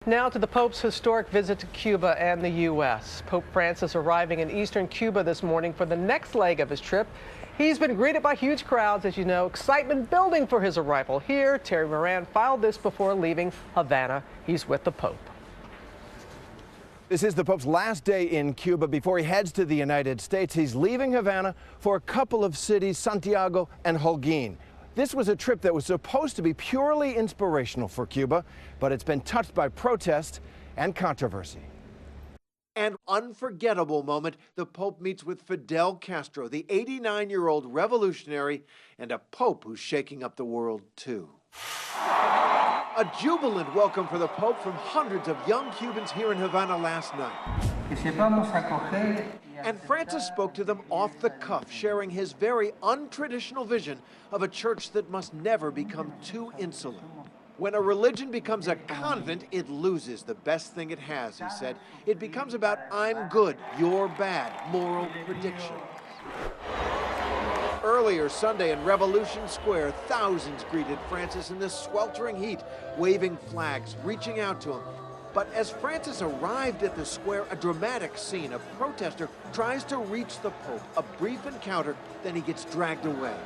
Now to the Pope's historic visit to Cuba and the U.S. Pope Francis arriving in eastern Cuba this morning for the next leg of his trip. He's been greeted by huge crowds, as you know, excitement building for his arrival here. Terry Moran filed this before leaving Havana. He's with the Pope. This is the Pope's last day in Cuba before he heads to the United States. He's leaving Havana for a couple of cities, Santiago and Holguin. This was a trip that was supposed to be purely inspirational for Cuba, but it's been touched by protest and controversy. An unforgettable moment, the Pope meets with Fidel Castro, the 89-year-old revolutionary, and a Pope who's shaking up the world, too. A jubilant welcome for the Pope from hundreds of young Cubans here in Havana last night. And Francis spoke to them off the cuff, sharing his very untraditional vision of a church that must never become too insular. When a religion becomes a convent, it loses the best thing it has, he said. It becomes about I'm good, you're bad, moral predictions. Earlier Sunday in Revolution Square, thousands greeted Francis in the sweltering heat, waving flags, reaching out to him. But as Francis arrived at the square, a dramatic scene. A protester tries to reach the Pope. A brief encounter, then he gets dragged away.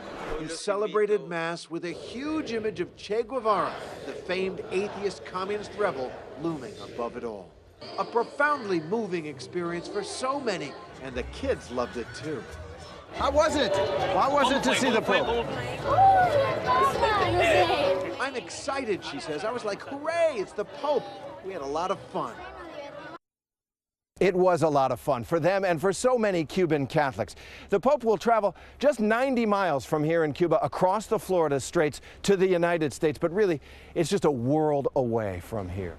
He celebrated Mass with a huge image of Che Guevara, the famed atheist communist rebel, looming above it all. A profoundly moving experience for so many, and the kids loved it too. How was it? How was it to see the Pope? I'm excited, she says. I was like, hooray, it's the Pope. We had a lot of fun. It was a lot of fun for them and for so many Cuban Catholics. The Pope will travel just 90 miles from here in Cuba across the Florida Straits to the United States, but really, it's just a world away from here.